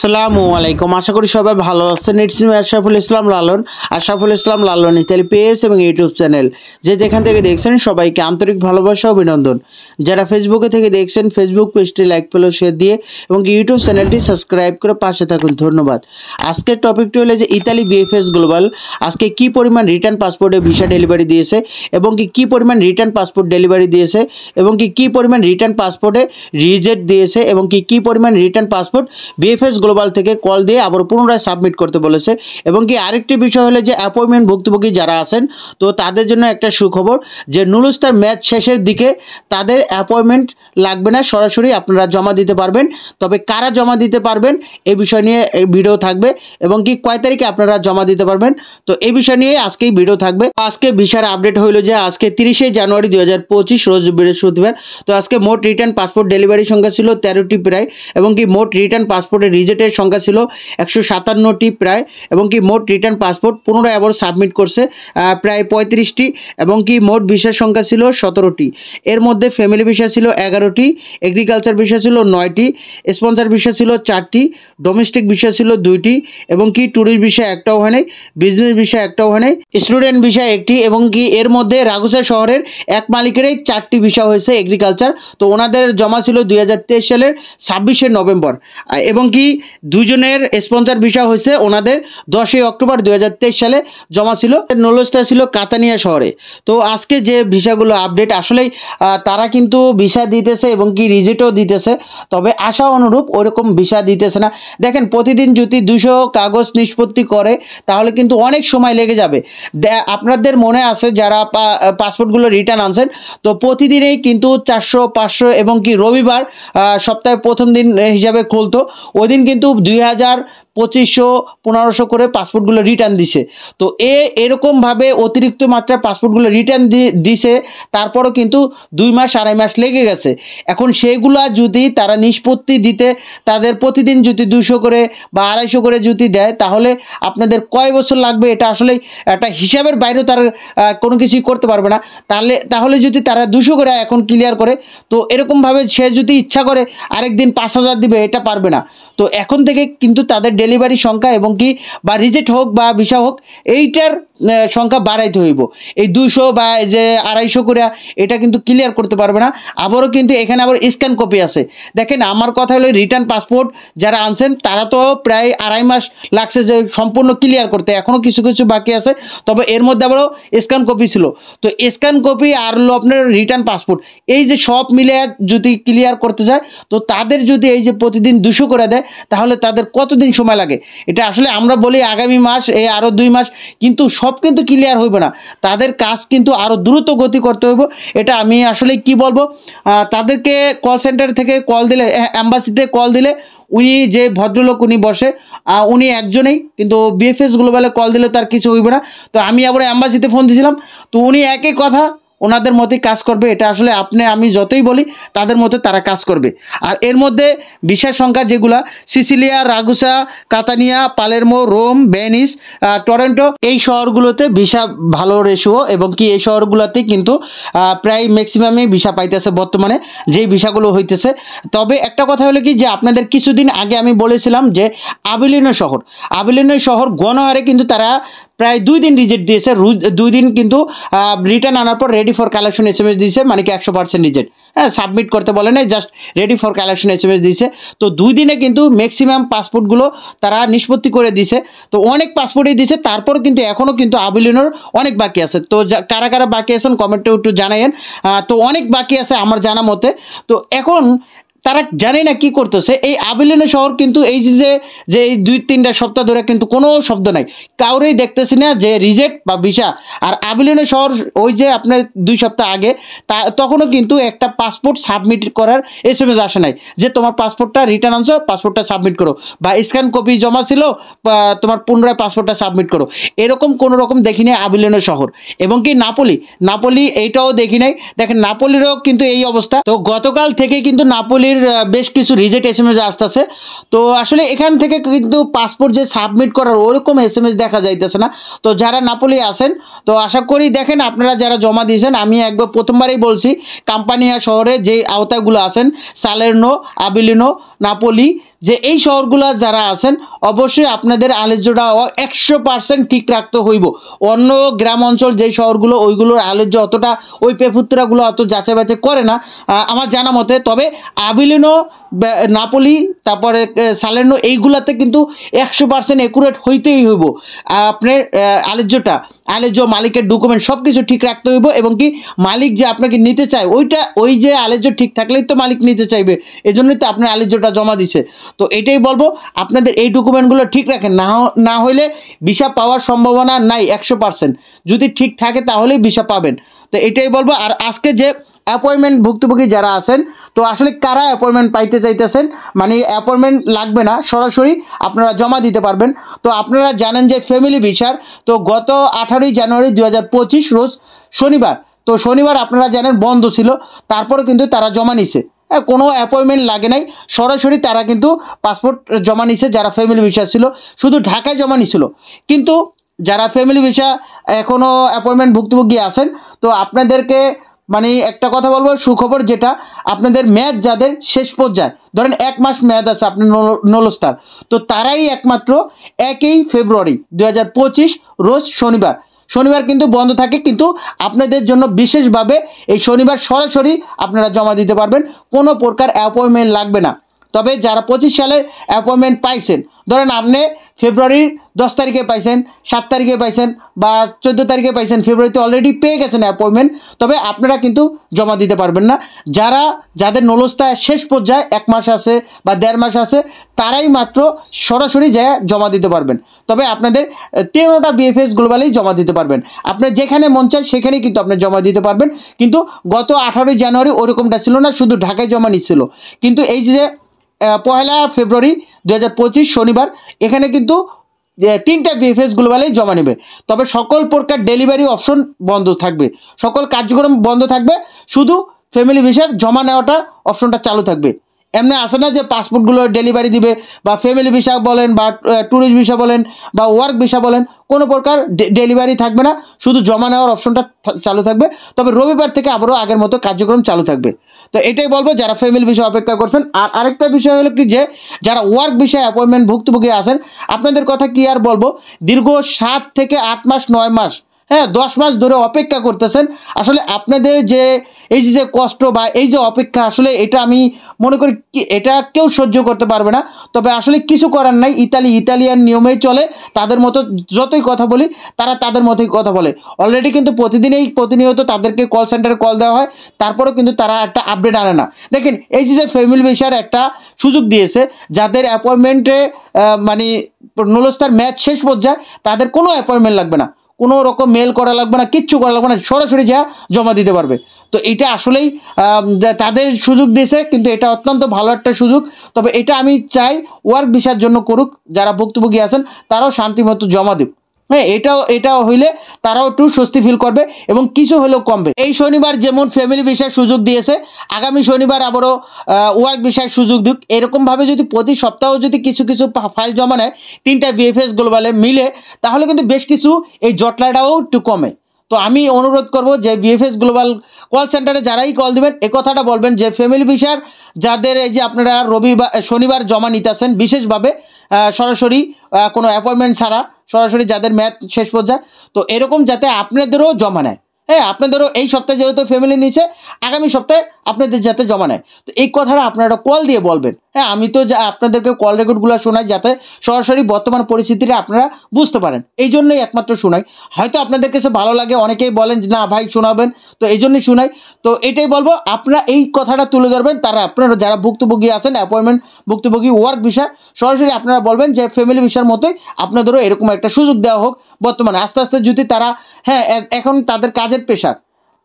আসসালামু আলাইকুম। আশা করি সবাই ভালো আছেন। It's me Ashraful Islam Lalon. Ashraful Islam Lalon Italy page এবং ইউটিউব চ্যানেল যে যেখান থেকে দেখছেন সবাইকে আন্তরিক ভালোবাসা ও অভিনন্দন। যারা ফেসবুকে থেকে দেখছেন ফেসবুক পেজটি লাইক ফলো শেয়ার দিয়ে এবং ইউটিউব চ্যানেলটি সাবস্ক্রাইব করে পাশে থাকুন, ধন্যবাদ। আজকের টপিকটি হলো যে ইতালি বিএফএস গ্লোবাল আজকে কি পরিমাণ রিটার্ন পাসপোর্টে ভিসা ডেলিভারি দিয়েছে এবং কি পরিমাণ রিটার্ন পাসপোর্ট ডেলিভারি দিয়েছে এবং কি পরিমাণ রিটার্ন পাসপোর্টে রিজেক্ট দিয়েছে এবং কি পরিমাণ রিটার্ন পাসপোর্ট বিএফএস গ্লোবাল থেকে কল দিয়ে আবার পুনরায় সাবমিট করতে বলেছে। এবং কি আরেকটি বিষয় হলো যে অ্যাপয়েন্টমেন্ট ভুক্তভোগী যারা আছেন তো তাদের জন্য একটা সুখবর যে নুলুস্তার ম্যাচ শেষের দিকে তাদের অ্যাপয়েন্টমেন্ট লাগবে না, সরাসরি আপনারা জমা দিতে পারবেন। তবে কারা জমা দিতে পারবেন এই বিষয় নিয়ে এই ভিডিও থাকবে এবং কি কয় তারিখে আপনারা জমা দিতে পারবেন তো এই বিষয় নিয়ে আজকেই ভিডিও থাকবে। আজকে ভিসার আপডেট হইলো যে আজকে 30শে জানুয়ারি 2025 রোজ বৃহস্পতিবার। তো আজকে মোট রিটার্ন পাসপোর্ট ডেলিভারি সংখ্যা ছিল 13টি প্রায় এবং কি মোট রিটার্ন পাসপোর্টের রিজেক্টের সংখ্যা ছিল 157টি প্রায় এবং কি মোট রিটার্ন পাসপোর্ট পুনরায় আবার সাবমিট করছে প্রায় 35টি এবং কি মোট ভিসার সংখ্যা ছিল 17টি। এর মধ্যে ফ্যামিলি ভিসা ছিল 11টি, এগ্রিকালচার ভিসা ছিল 9টি, স্পন্সর ভিসা ছিল 4টি, ডোমেস্টিক ভিসা ছিল 2টি এবং কি ট্যুরিস্ট ভিসা একটাও হয় নাই, বিজনেস ভিসা একটাও হয় নাই, স্টুডেন্ট ভিসা 1টি এবং কি এর মধ্যে রাগুসা শহরের এক মালিকেরই 4টি ভিসা হয়েছে এগ্রিকালচার। তো ওনাদের জমা ছিল 2023 সালের 26শে নভেম্বর এবং কি দুজনের স্পন্সর ভিসা হয়েছে ওনাদের 10ই অক্টোবর 2023 সালে জমা ছিল। নুলুস্তা ছিল কাতানিয়া শহরে। তো আজকে যে ভিসাগুলো আপডেট আসলেই তারা কিন্তু ভিসা দিতেছে এবং কি রিজেক্টও দিতেছে, তবে আশা অনুরূপ ওরকম ভিসা দিতেছে না। দেখেন প্রতিদিন যদি 200 কাগজ নিষ্পত্তি করে তাহলে কিন্তু অনেক সময় লেগে যাবে। আপনাদের মনে আছে যারা পাসপোর্টগুলো রিটার্ন আনছেন তো প্রতিদিনেই কিন্তু 400 500 এবং কি রবিবার সপ্তাহে প্রথম দিন হিসাবে খুলতো, ওই দিন কিন্তু 2000 2500 1500 করে পাসপোর্টগুলো রিটার্ন দিছে। তো এরকমভাবে অতিরিক্ত মাত্রায় পাসপোর্টগুলো রিটার্ন দিছে, তারপরও কিন্তু 2 মাস 2.5 মাস লেগে গেছে। এখন সেইগুলা যদি তারা নিষ্পত্তি দিতে তাদের প্রতিদিন যদি 200 করে বা 250 করে যদি দেয় তাহলে আপনাদের কয় বছর লাগবে এটা আসলে একটা হিসাবের বাইরেও তারা কোনো কিছুই করতে পারবে না। তাহলে যদি তারা 200 করে এখন ক্লিয়ার করে তো এরকমভাবে সে যদি ইচ্ছা করে আরেকদিন 5000 দিবে, এটা পারবে না। তো এখন থেকে কিন্তু তাদের ডেলিভারি সংখ্যা এবং কি বা রিজেক্ট হোক বা ভিসা হোক এইটার সংখ্যা বাড়াইতে হইব। এই 200 বা যে 250 করে এটা কিন্তু ক্লিয়ার করতে পারবে না। আবারও কিন্তু এখানে আবার স্ক্যান কপি আছে। দেখেন আমার কথা হলো রিটার্ন পাসপোর্ট যারা আনছেন তারা তো প্রায় 2.5 মাস লাগছে যে সম্পূর্ণ ক্লিয়ার করতে, এখনও কিছু কিছু বাকি আছে। তবে এর মধ্যে আবারও স্ক্যান কপি ছিল। তো স্ক্যান কপি আর হলো আপনার রিটার্ন পাসপোর্ট এই যে সব মিলে যদি ক্লিয়ার করতে যায় তো তাদের যদি এই যে প্রতিদিন 200 করে দেয় তাহলে তাদের কতদিন সময় লাগে। এটা আসলে আমরা বলি আগামী মাস এই আরও 2 মাস, কিন্তু সব কিন্তু ক্লিয়ার হইবে না। তাদের কাজ কিন্তু আরও দ্রুত গতি করতে হইব। এটা আমি আসলে কি বলবো, তাদেরকে কল সেন্টার থেকে কল দিলে, অ্যাম্বাসিতে কল দিলে উনি যে ভদ্রলোক উনি বসে উনি একজনেই, কিন্তু বিএফএস গ্লোবালে কল দিলে তার কিছু হইবে না। তো আমি আবার অ্যাম্বাসিতে ফোন দিয়েছিলাম তো উনি একই কথা ওনাদের মতোই কাজ করবে। এটা আসলে আমি যতই বলি তাদের মতো তারা কাজ করবে। আর এর মধ্যে ভিসার সংখ্যা যেগুলা Sicilia, Ragusa, Catania, Palermo, Rome, Venice, Toronto এই শহরগুলোতে ভিসা ভালো রেশিও এবং কি এই শহরগুলোতে কিন্তু প্রায় ম্যাক্সিমামই ভিসা পাইতেছে বর্তমানে যেই ভিসাগুলো হইতেছে। তবে একটা কথা হলো কি যে আপনাদের কিছুদিন আগে আমি বলেছিলাম যে আবিলিনো শহর গণহারে কিন্তু তারা প্রায় 2 দিন রিজেক্ট দিয়েছে। 2 দিন কিন্তু রিটার্ন আনার পর রেডি ফর কালেকশন SMS দিয়েছে, মানে কি 100% রিজেক্ট। হ্যাঁ, সাবমিট করতে বলে না, just ready for collection SMS দিয়েছে। তো 2 দিনে কিন্তু ম্যাক্সিমাম পাসপোর্টগুলো তারা নিষ্পত্তি করে দিয়েছে। তো অনেক পাসপোর্টই দিয়েছে, তারপরও কিন্তু এখনও কিন্তু আবিলিনোর অনেক বাকি আছে। তো কারা কারা বাকি আছেন কমেন্টে একটু জানাইন। তো অনেক বাকি আছে আমার জানা মতে। তো এখন তারা জানে না কি করতেছে। এই আবিলিনো শহর কিন্তু এই যে এই 2-3টা সপ্তাহ ধরে কিন্তু কোনো শব্দ নাই, কাউরেই দেখতেছি না যে রিজেক্ট বা ভিসা। আর আবিলিনো শহর ওই যে আপনার 2 সপ্তাহ আগে তখনও কিন্তু একটা পাসপোর্ট সাবমিট করার SMS আসে নাই যে তোমার পাসপোর্টটা রিটার্ন আনছো, পাসপোর্টটা সাবমিট করো, বা স্ক্যান কপি জমা ছিল তোমার পুনরায় পাসপোর্টটা সাবমিট করো, এরকম কোনো রকম দেখি নাই আবিলিনো শহর। এবং কি নাপোলি এইটাও দেখি নাই। দেখেন নাপোলিরও কিন্তু এই অবস্থা। তো গতকাল থেকে কিন্তু নাপোলির বেশ কিছু রিজেক্ট এসএমএস আসতেছে। তো আসলে এখান থেকে কিন্তু পাসপোর্ট যে সাবমিট করার ওরকম এসএমএস দেখা যাইতেছে না। তো যারা নাপোলি আছেন, তো আশা করি দেখেন আপনারা যারা জমা দিয়েছেন, আমি একবার প্রথমবারই বলছি কাম্পানিয়া শহরে যে আওতাগুলো আছেন সালের্নো, আবিলিনো, নাপোলি, যে এই শহরগুলো যারা আছেন অবশ্যই আপনাদের আলোচ্যটা 100% ঠিক রাখতে হইব। অন্য গ্রাম অঞ্চল যেই শহরগুলো ওইগুলোর আলোচ্য অতটা ওই পেপুত্রাগুলো অত যাচাই বাছাই করে না আমার জানা মতে। তবে আবিলিনো, নাপোলি, তারপরে সালের্নো এইগুলাতে কিন্তু 100% একুরেট হইতেই হইব। আপনার আলোচ্যটা, আলোচ্য মালিকের ডকুমেন্ট সব কিছু ঠিক রাখতে হইব, এবং কি মালিক যে আপনাকে নিতে চায় ওই যে আলোচ্য ঠিক থাকলেই তো মালিক নিতে চাইবে, এজন্যই তো আপনার আলোচ্যটা জমা দিছে। তো এটাই বলবো আপনাদের এই ডকুমেন্টগুলো ঠিক রাখেন, না হইলে ভিসা পাওয়ার সম্ভাবনা নাই 100%। যদি ঠিক থাকে তাহলেই ভিসা পাবেন। তো এটাই বলবো। আর আজকে যে অ্যাপয়েন্টমেন্ট ভুক্তভোগী যারা আছেন, তো আসলে কারা অ্যাপয়েন্টমেন্ট পাইতে চাইতেছেন, মানে অ্যাপয়েন্টমেন্ট লাগবে না, সরাসরি আপনারা জমা দিতে পারবেন। তো আপনারা জানেন যে ফ্যামিলি ভিসার তো গত 18ই জানুয়ারি 2025 রোজ শনিবার, তো শনিবার আপনারা জানেন বন্ধ ছিল, তারপরে কিন্তু তারা জমা নিছে, কোনো অ্যাপয়েন্টমেন্ট লাগে নাই, সরাসরি তারা কিন্তু পাসপোর্ট জমা নিছে। যারা ফ্যামিলি ভিসা ছিল শুধু ঢাকায় জমা নিছিল। কিন্তু যারা ফ্যামিলি ভিসা এখনও অ্যাপয়েন্টমেন্ট ভুক্তভোগী আছেন, তো আপনাদেরকে মানে একটা কথা বলবো, সুখবর যেটা, আপনাদের মেয়াদ যাদের শেষ পর্যায়ে, ধরেন 1 মাস মেয়াদ আছে আপনার নলস্তার, তো তারাই একমাত্র 1 ফেব্রুয়ারি 2025 রোজ শনিবার কিন্তু বন্ধ থাকে, কিন্তু আপনাদের জন্য বিশেষভাবে এই শনিবার সরাসরি আপনারা জমা দিতে পারবেন, কোনো প্রকার অ্যাপয়েন্টমেন্ট লাগবে না। তবে যারা 25 সালের অ্যাপয়েন্টমেন্ট পাইছেন, ধরেন আপনি ফেব্রুয়ারির 10 তারিখে পাইছেন, 7 তারিখে পাইছেন বা 14 তারিখে পাইছেন, ফেব্রুয়ারিতে অলরেডি পেয়ে গেছেন অ্যাপয়েন্টমেন্ট, তবে আপনারা কিন্তু জমা দিতে পারবেন না। যাদের নলস্তায় শেষ পর্যায়ে 1 মাস আছে বা 1.5 মাস আছে, তারাই মাত্র সরাসরি যায় জমা দিতে পারবেন। তবে আপনাদের 13টা বিএফএস গ্লোবালেই জমা দিতে পারবেন। আপনার যেখানে মন চায় সেখানেই কিন্তু আপনি জমা দিতে পারবেন। কিন্তু গত 18ই জানুয়ারি ওরকমটা ছিল না, শুধু ঢাকায় জমা নিচ্ছিল। কিন্তু এই যে 1 ফেব্রুয়ারি 2025 শনিবার, এখানে কিন্তু 3টা বিএফএস গ্লোবালেই জমা নেবে। তবে সকল প্রকার ডেলিভারি অপশন বন্ধ থাকবে, সকল কার্যক্রম বন্ধ থাকবে, শুধু ফ্যামিলি ভিসার জমা নেওয়াটা অপশনটা চালু থাকবে। এমনি আসে না যে পাসপোর্টগুলো ডেলিভারি দিবে, বা ফ্যামিলি ভিসা বলেন বা ট্যুরিস্ট ভিসা বলেন বা ওয়ার্ক ভিসা বলেন, কোনো প্রকার ডেলিভারি থাকবে না, শুধু জমা নেওয়ার অপশনটা চালু থাকবে। তবে রবিবার থেকে আবারও আগের মতো কার্যক্রম চালু থাকবে। তো এটাই বলবো যারা ফ্যামিলি ভিসা অপেক্ষা করছেন। আর আরেকটা বিষয় হলো কি, যে যারা ওয়ার্ক ভিসা অ্যাপয়েন্টমেন্ট ভুক্তভোগী আছেন, আপনাদের কথা কি আর বলবো, দীর্ঘ 7 থেকে 8 মাস 9 মাস, 10 মাস ধরে অপেক্ষা করতেছেন। আসলে আপনাদের যে এই যে কষ্ট বা এই যে অপেক্ষা, আসলে এটা আমি মনে করি এটা কেউ সহ্য করতে পারবে না। তবে আসলে কিছু করার নাই, ইতালিয়ান নিয়মেই চলে, তাদের মতো যতই কথা বলি তারা তাদের মতোই কথা বলে। অলরেডি কিন্তু প্রতিনিয়ত তাদেরকে কল সেন্টারে কল দেওয়া হয়, তারপরেও কিন্তু তারা একটা আপডেট আনে না। দেখেন এই যে ফ্যামিলি ভিসার একটা সুযোগ দিয়েছে, যাদের অ্যাপয়েন্টমেন্টে মানে নলস্তার ম্যাচ শেষ পর্যায়ে, তাদের কোনো অ্যাপয়েন্টমেন্ট লাগবে না, কোনো রকম মেল করা লাগবে না, কিচ্ছু করা লাগবে না, সরাসরি যা জমা দিতে পারবে। তো এটা আসলেই তাদের সুযোগ দিয়েছে, কিন্তু এটা অত্যন্ত ভালো একটা সুযোগ। তবে এটা আমি চাই ওয়ার্ক ভিসার জন্য করুক, যারা ভুক্তভোগী আছেন তারাও শান্তিমতো জমা দেব। এটাও হইলে তারাও একটু স্বস্তি ফিল করবে এবং কিছু হলেও কমবে। এই শনিবার যেমন ফ্যামিলি ভিসার সুযোগ দিয়েছে, আগামী শনিবার আবারও ওয়ার্ক ভিসার সুযোগ দিক। এরকমভাবে যদি প্রতি সপ্তাহ যদি কিছু ফাইল জমা নেয় 3টা বিএফএস গ্লোবালে মিলে, তাহলে কিন্তু বেশ কিছু এই জটলাটাও একটু কমে। তো আমি অনুরোধ করব যে বিএফএস গ্লোবাল কল সেন্টারে যারাই কল দিবেন, এ কথাটা বলবেন যে ফ্যামিলি ভিসার যাদের এই যে আপনারা শনিবার জমা নিতেছেন বিশেষভাবে, সরাসরি কোনো অ্যাপয়েন্টমেন্ট ছাড়া, সরাসরি যাদের ম্যাচ শেষ পর্যায়ে, তো এরকম যাতে আপনাদেরও জমা নেয়। আপনাদেরও এই সপ্তাহে যেহেতু ফ্যামিলি নিচ্ছে, আগামী সপ্তাহে আপনাদের যাতে জমা নেয়। তো এই কথাটা আপনারা কল দিয়ে বলবেন। আমি তো আপনাদেরকে কল রেকর্ডগুলো শোনাই, যাতে সরাসরি বর্তমান পরিস্থিতিটা আপনারা বুঝতে পারেন, এই জন্যই একমাত্র শোনাই। হয়তো আপনাদের কাছে ভালো লাগে, অনেকেই বলেন যে না ভাই শোনাবেন, তো এই জন্যই শোনাই। তো এটাই বলবো, আপনারা এই কথাটা তুলে ধরবেন, তারা আপনারা যারা ভুক্তভোগী আছেন অ্যাপয়েন্টমেন্ট ভুক্তভোগী ওয়ার্ক ভিসা, সরাসরি আপনারা বলবেন যে ফ্যামিলি ভিসার মতোই আপনাদেরও এরকম একটা সুযোগ দেওয়া হোক। বর্তমানে আস্তে আস্তে যদি তারা এখন তাদের কাজের প্রেশার,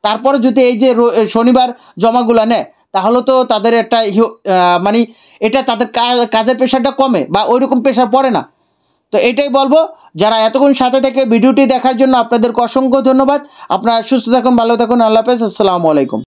তারপরে যদি এই যে শনিবার জমাগুলো নেয়, তাহলে তো তাদের একটা মানে এটা তাদের কাজের প্রেশারটা কমে বা ওই রকম প্রেশার পড়ে না। তো এটাই বলবো, যারা এতক্ষণ সাথে থেকে ভিডিওটি দেখার জন্য আপনাদেরকে অসংখ্য ধন্যবাদ। আপনারা সুস্থ থাকুন, ভালো থাকুন, আল্লাহ হাফেজ, আসসালামু আলাইকুম।